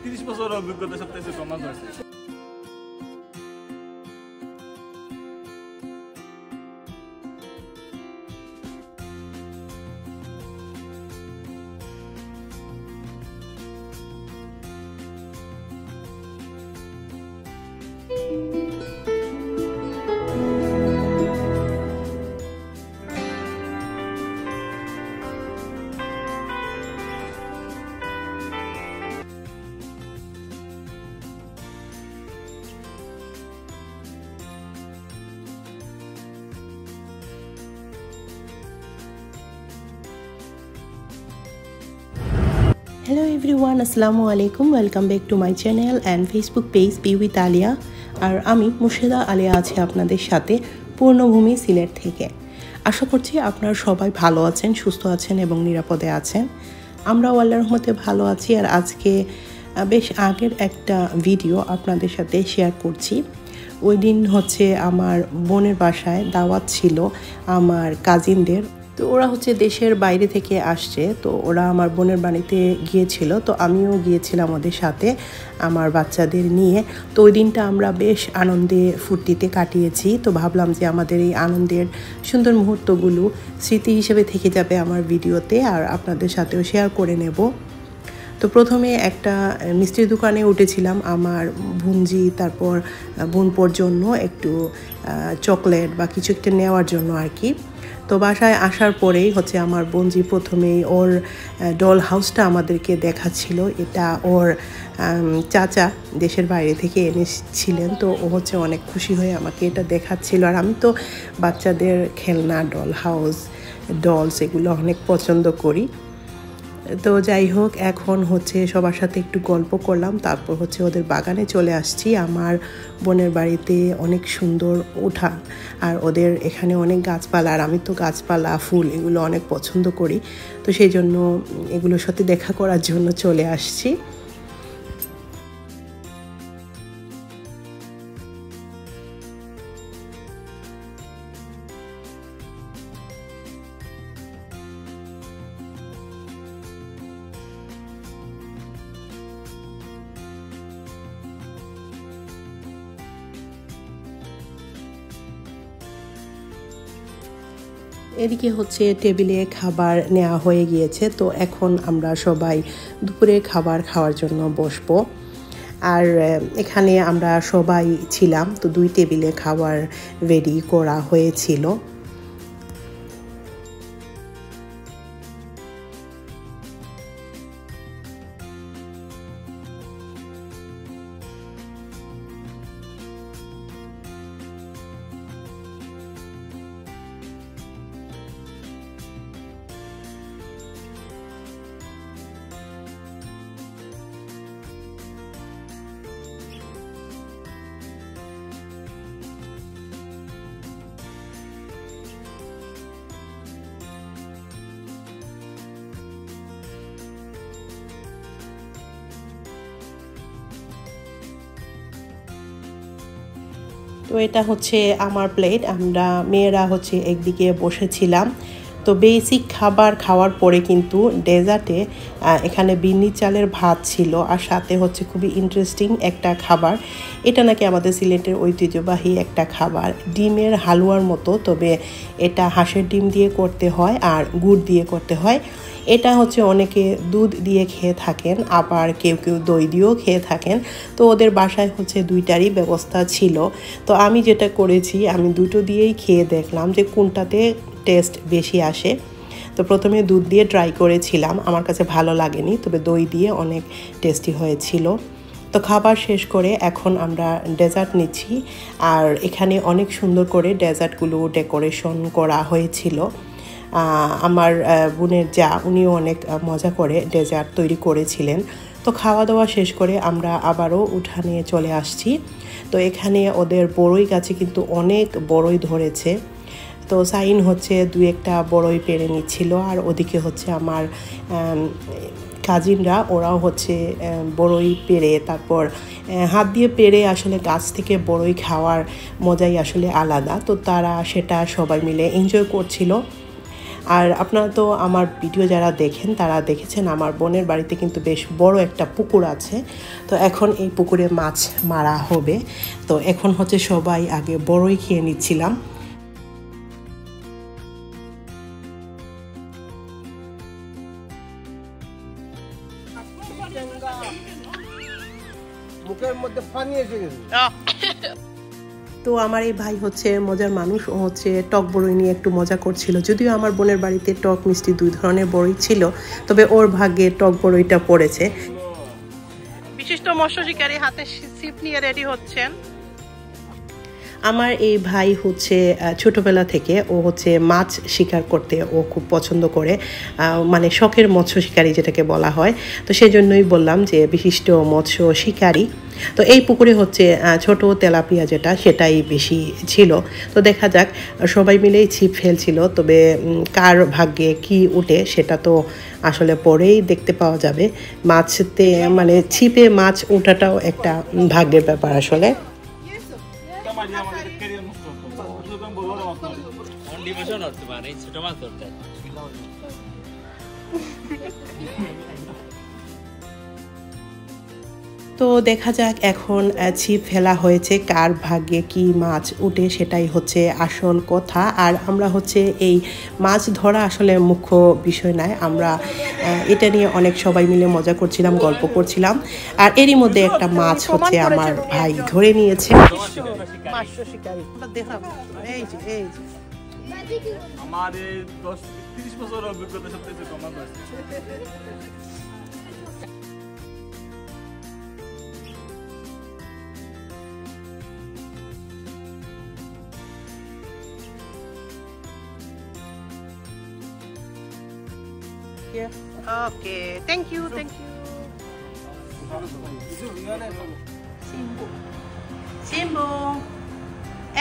30 বছর অভিজ্ঞতা সবচেয়ে কম মাছ ধরছে। Hello everyone, Assalamu alaikum. Welcome back to my channel and Facebook page Be with Alia. আর আমি মুর্শিদা আলিয়া আছি আপনাদের সাথে পূর্ণভূমি সিলেট থেকে। আশা করছি আপনারা সবাই ভালো আছেন, সুস্থ আছেন এবং নিরাপদে আছেন। আমরাও আল্লাহর রহমতে ভালো আছি। আর আজকে বেশ আগের একটা ভিডিও আপনাদের সাথে শেয়ার করছি। ওই দিন হচ্ছে আমার বোনের বাসায় দাওয়াত ছিল আমার কাজিনদের। তো ওরা হচ্ছে দেশের বাইরে থেকে আসছে, তো ওরা আমার বোনের বাড়িতে গিয়েছিল, তো আমিও গিয়েছিলাম ওদের সাথে আমার বাচ্চাদের নিয়ে। তো ওই দিনটা আমরা বেশ আনন্দে ফুর্তিতে কাটিয়েছি। তো ভাবলাম যে আমাদের এই আনন্দের সুন্দর মুহূর্তগুলো স্মৃতি হিসেবে থেকে যাবে আমার ভিডিওতে, আর আপনাদের সাথেও শেয়ার করে নেব। তো প্রথমে একটা মিষ্টির দোকানে উঠেছিলাম আমার ভুঞ্জি তারপর বোনপোর জন্য একটু চকলেট বা কিছু একটা নেওয়ার জন্য আর কি। তো বাসায় আসার পরেই হচ্ছে আমার বোনজি প্রথমেই ওর ডল হাউসটা আমাদেরকে দেখাচ্ছিল। এটা ওর চাচা দেশের বাইরে থেকে এনেছিলেন, তো ও হচ্ছে অনেক খুশি হয়ে আমাকে এটা দেখাচ্ছিল। আর আমি তো বাচ্চাদের খেলনা, ডল হাউস, ডলস এগুলো অনেক পছন্দ করি। তো যাই হোক, এখন হচ্ছে সবার সাথে একটু গল্প করলাম, তারপর হচ্ছে ওদের বাগানে চলে আসছি। আমার বোনের বাড়িতে অনেক সুন্দর উঠান, আর ওদের এখানে অনেক গাছপালা, আর আমি তো গাছপালা ফুল এগুলো অনেক পছন্দ করি, তো সেই জন্য এগুলোর সাথে দেখা করার জন্য চলে আসছি। এদিকে হচ্ছে টেবিলে খাবার নেওয়া হয়ে গিয়েছে, তো এখন আমরা সবাই দুপুরে খাবার খাওয়ার জন্য বসবো। আর এখানে আমরা সবাই ছিলাম, তো 2 টেবিলে খাবার রেডি করা হয়েছিল। তো এটা হচ্ছে আমার প্লেট, আমরা মেয়েরা হচ্ছে একদিকে বসেছিলাম। তো বেসিক খাবার খাওয়ার পরে কিন্তু ডেজার্টে এখানে বিন্নি চালের ভাত ছিল, আর সাথে হচ্ছে খুবই ইন্টারেস্টিং একটা খাবার। এটা নাকি আমাদের সিলেটের ঐতিহ্যবাহী একটা খাবার, ডিমের হালুয়ার মতো, তবে এটা হাঁসের ডিম দিয়ে করতে হয় আর গুড় দিয়ে করতে হয়। এটা হচ্ছে অনেকে দুধ দিয়ে খেয়ে থাকেন, আবার কেউ কেউ দই দিয়েও খেয়ে থাকেন। তো ওদের বাসায় হচ্ছে 2টারই ব্যবস্থা ছিল। তো আমি যেটা করেছি, আমি 2টো দিয়েই খেয়ে দেখলাম যে কোনটাতে টেস্ট বেশি আসে। তো প্রথমে দুধ দিয়ে ট্রাই করেছিলাম, আমার কাছে ভালো লাগেনি, তবে দই দিয়ে অনেক টেস্টি হয়েছিল। তো খাবার শেষ করে এখন আমরা ডেজার্ট নিচ্ছি, আর এখানে অনেক সুন্দর করে ডেজার্টগুলো ডেকোরেশন করা হয়েছিল। আমার বোনের যা, উনিও অনেক মজা করে ডেজার্ট তৈরি করেছিলেন। তো খাওয়া দাওয়া শেষ করে আমরা আবারও উঠানে চলে আসছি। তো এখানে ওদের বড়ই গাছে কিন্তু অনেক বড়ই ধরেছে, তো সাইন হচ্ছে 2-1টা বড়ই পেরে নিচ্ছিল, আর ওদিকে হচ্ছে আমার কাজিনরা ওরাও হচ্ছে বড়ই পেরে, তারপর হাত দিয়ে পেরে আসলে গাছ থেকে বড়ই খাওয়ার মজাই আসলে আলাদা। তো তারা সেটা সবাই মিলে এনজয় করছিল। আর আপনারা তো আমার ভিডিও যারা দেখেন তারা দেখেছেন আমার বোনের বাড়িতে কিন্তু বেশ বড় একটা পুকুর আছে। তো এখন এই পুকুরে মাছ মারা হবে। তো এখন হচ্ছে সবাই আগে বড়ই খেয়ে নিচ্ছিলাম। মুখের মধ্যে পানি এসে গেছে। তো আমার এই ভাই হচ্ছে মজার মানুষ, ও হচ্ছে টক বড়ই নিয়ে একটু মজা করছিল। যদিও আমার বোনের বাড়িতে টক মিষ্টি দুই ধরনের বড়ই ছিল, তবে ওর ভাগ্যে টক বড়ইটা পড়েছে। বিশিষ্ট মৎস্য শিকারী হাতে ছিপ নিয়ে রেডি হচ্ছেন। আমার এই ভাই হচ্ছে ছোটবেলা থেকে ও হচ্ছে মাছ শিকার করতে ও খুব পছন্দ করে, মানে শখের মৎস্য শিকারী যেটাকে বলা হয়। তো সেজন্যই বললাম যে বিশিষ্ট মৎস্য শিকারী। তো এই পুকুরে হচ্ছে ছোট তেলাপিয়া যেটা সেটাই বেশি ছিল। তো দেখা যাক, সবাই মিলেই ছিপ ফেলছিল, তবে কার ভাগ্যে কি উঠে সেটা তো আসলে পরেই দেখতে পাওয়া যাবে। মাছতে মানে ছিপে মাছ ওঠাটাও একটা ভাগ্যের ব্যাপার আসলে। তো দেখা যাক এখন ছিপ ফেলা হয়েছে, কার ভাগ্যে কি মাছ উঠে সেটাই হচ্ছে আসল কথা। আর আমরা হচ্ছে এই মাছ ধরা আসলে মুখ্য বিষয় নয়, আমরা এটা নিয়ে অনেক সবাই মিলে মজা করছিলাম, গল্প করছিলাম। আর এরই মধ্যে একটা মাছ হচ্ছে আমার ভাই ধরে নিয়েছে। আমার 30 বছর অভিজ্ঞতা সবচেয়ে প্রমাণ হয়েছে। Okay, thank you. Simbo,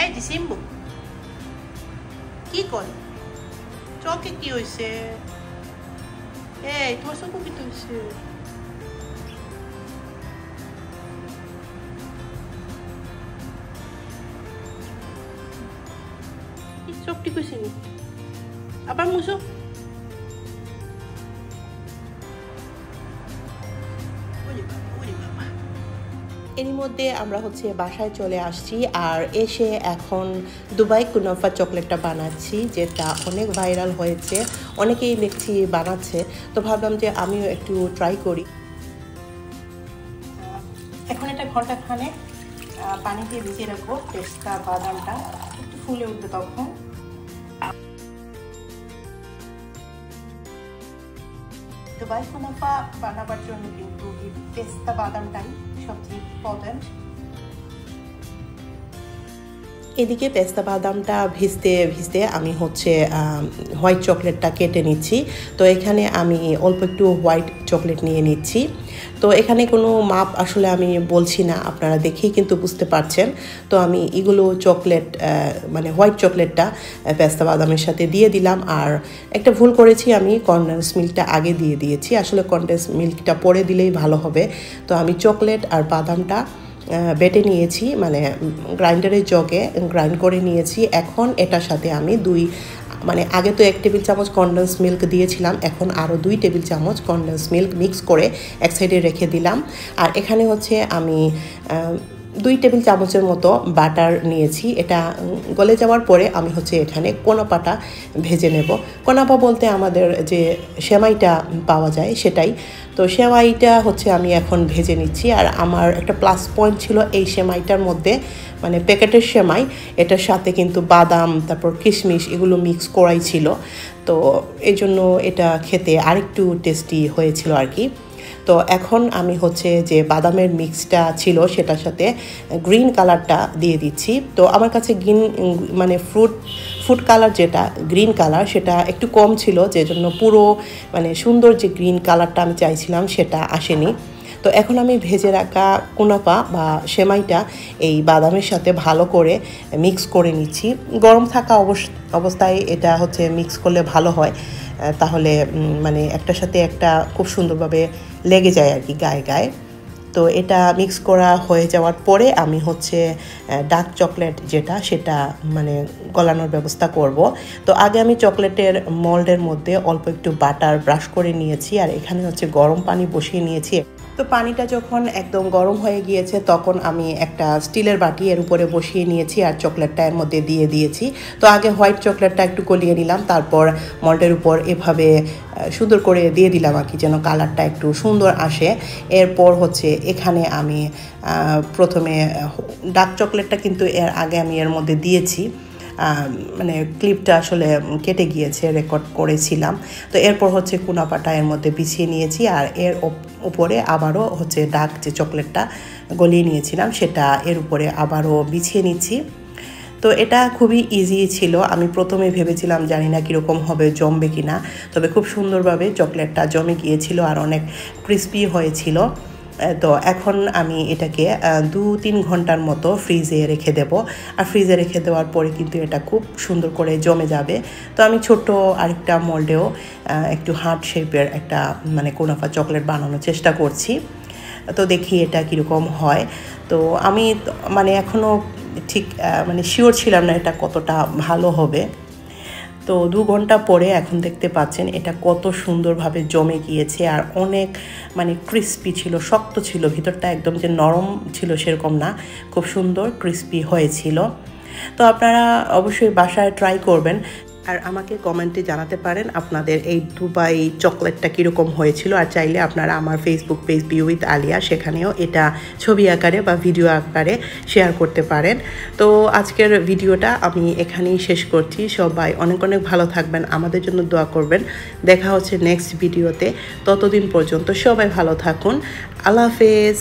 এই যে সিম্বু কি করে? চোখে কি হয়েছে? এই তোমার চোখে কি হয়েছে? চোখটি কইছে নি? আবার মুছো। এরই মধ্যে আমরা হচ্ছে বাসায় চলে আসছি, আর এসে এখন দুবাই কুনাফা চকলেটটা বানাচ্ছি, যেটা অনেক ভাইরাল হয়েছে, অনেকেই দেখছি বানাচ্ছে। তো ভাবলাম যে আমিও একটু ট্রাই করি। এখন এটা ঘন্টাখানেক পানি দিয়ে ভিজিয়ে রাখবো, পেস্তা বাদামটা একটু ফুলে উঠবে তখন। দুবাই কুনাফা বানাবার জন্য কিন্তু এই পেস্তা বাদামটাই সবচেয়ে ইম্পর্টেন্ট। এদিকে পেস্তা বাদামটা ভিজতে ভিজতে আমি হচ্ছে হোয়াইট চকলেটটা কেটে নিচ্ছি। তো এখানে আমি অল্প একটু হোয়াইট চকলেট নিয়ে নিচ্ছি। তো এখানে কোনো মাপ আসলে আমি বলছি না, আপনারা দেখেই কিন্তু বুঝতে পারছেন। তো আমি এগুলো চকলেট মানে হোয়াইট চকলেটটা পেস্তা বাদামের সাথে দিয়ে দিলাম। আর একটা ভুল করেছি, আমি কনডেন্স মিল্কটা আগে দিয়ে দিয়েছি, আসলে কনডেন্স মিল্কটা পরে দিলেই ভালো হবে। তো আমি চকলেট আর বাদামটা বেটে নিয়েছি, মানে গ্রাইন্ডারের জগে গ্রাইন্ড করে নিয়েছি। এখন এটার সাথে আমি মানে আগে তো 1 টেবিল চামচ কনডেন্স মিল্ক দিয়েছিলাম, এখন আরও 2 টেবিল চামচ কনডেন্স মিল্ক মিক্স করে এক সাইডে রেখে দিলাম। আর এখানে হচ্ছে আমি 2 টেবিল চামচের মতো বাটার নিয়েছি। এটা গলে যাওয়ার পরে আমি হচ্ছে এখানে কোনাপাটা ভেজে নেব। কোনাপা বলতে আমাদের যে সেমাইটা পাওয়া যায় সেটাই। তো সেমাইটা হচ্ছে আমি এখন ভেজে নিচ্ছি। আর আমার একটা প্লাস পয়েন্ট ছিল এই সেমাইটার মধ্যে, মানে প্যাকেটের সেমাই, এটার সাথে কিন্তু বাদাম তারপর কিশমিশ এগুলো মিক্স করাই ছিল। তো এই জন্য এটা খেতে আরেকটু টেস্টি হয়েছিল আর কি। তো এখন আমি হচ্ছে যে বাদামের মিক্সটা ছিল সেটার সাথে গ্রিন কালারটা দিয়ে দিচ্ছি। তো আমার কাছে মানে ফুড কালার যেটা গ্রিন কালার সেটা একটু কম ছিল, যে জন্য পুরো মানে সুন্দর যে গ্রিন কালারটা আমি চাইছিলাম সেটা আসেনি। তো এখন আমি ভেজে রাখা কুনাফা বা সেমাইটা এই বাদামের সাথে ভালো করে মিক্স করে নিচ্ছি। গরম থাকা অবস্থায় এটা হচ্ছে মিক্স করলে ভালো হয়, তাহলে মানে একটার সাথে একটা খুব সুন্দরভাবে লেগে যায় আর কি গায়ে গায়ে। তো এটা মিক্স করা হয়ে যাওয়ার পরে আমি হচ্ছে ডার্ক চকলেট যেটা সেটা মানে গলানোর ব্যবস্থা করব। তো আগে আমি চকলেটের মোল্ডের মধ্যে অল্প একটু বাটার ব্রাশ করে নিয়েছি, আর এখানে হচ্ছে গরম পানি বসিয়ে নিয়েছি। তো পানিটা যখন একদম গরম হয়ে গিয়েছে তখন আমি একটা স্টিলের বাটি এর উপরে বসিয়ে নিয়েছি আর চকলেটটা এর মধ্যে দিয়ে দিয়েছি। তো আগে হোয়াইট চকলেটটা একটু গলিয়ে নিলাম, তারপর মল্টের উপর এভাবে সুন্দর করে দিয়ে দিলাম আর কি, যেন কালারটা একটু সুন্দর আসে। এরপর হচ্ছে এখানে আমি প্রথমে ডার্ক চকলেটটা কিন্তু এর আগে আমি এর মধ্যে দিয়েছি, মানে ক্লিপটা আসলে কেটে গিয়েছে, রেকর্ড করেছিলাম। তো এরপর হচ্ছে কুনাপাটা এর মধ্যে বিছিয়ে নিয়েছি, আর এর উপরে আবারও হচ্ছে ডার্ক যে চকলেটটা গলিয়ে নিয়েছিলাম সেটা এর উপরে আবারও বিছিয়ে নিচ্ছি। তো এটা খুবই ইজি ছিল। আমি প্রথমে ভেবেছিলাম জানি না কীরকম হবে, জমবে কি না, তবে খুব সুন্দরভাবে চকলেটটা জমে গিয়েছিল আর অনেক ক্রিস্পি হয়েছিল। তো এখন আমি এটাকে 2-3 ঘন্টার মতো ফ্রিজে রেখে দেব, আর ফ্রিজে রেখে দেওয়ার পরে কিন্তু এটা খুব সুন্দর করে জমে যাবে। তো আমি ছোট্ট আরেকটা মোল্ডেও একটু হার্ট শেপের একটা মানে কুনাফা চকলেট বানানোর চেষ্টা করছি। তো দেখি এটা কীরকম হয়। তো আমি মানে এখনও ঠিক মানে শিওর ছিলাম না এটা কতটা ভালো হবে। তো 2 ঘন্টা পরে এখন দেখতে পাচ্ছেন এটা কত সুন্দরভাবে জমে গিয়েছে, আর অনেক মানে ক্রিস্পি ছিল, শক্ত ছিল, ভিতরটা একদম যে নরম ছিল সেরকম না, খুব সুন্দর ক্রিস্পি হয়েছিল। তো আপনারা অবশ্যই বাসায় ট্রাই করবেন, আর আমাকে কমেন্টে জানাতে পারেন আপনাদের এই দুবাই চকলেটটা কীরকম হয়েছিল। আর চাইলে আপনারা আমার Facebook page be with Alia, সেখানেও এটা ছবি আকারে বা ভিডিও আকারে শেয়ার করতে পারেন। তো আজকের ভিডিওটা আমি এখানেই শেষ করছি। সবাই অনেক অনেক ভালো থাকবেন, আমাদের জন্য দোয়া করবেন। দেখা হচ্ছে নেক্সট ভিডিওতে, ততদিন পর্যন্ত সবাই ভালো থাকুন। আল্লাহ হাফেজ।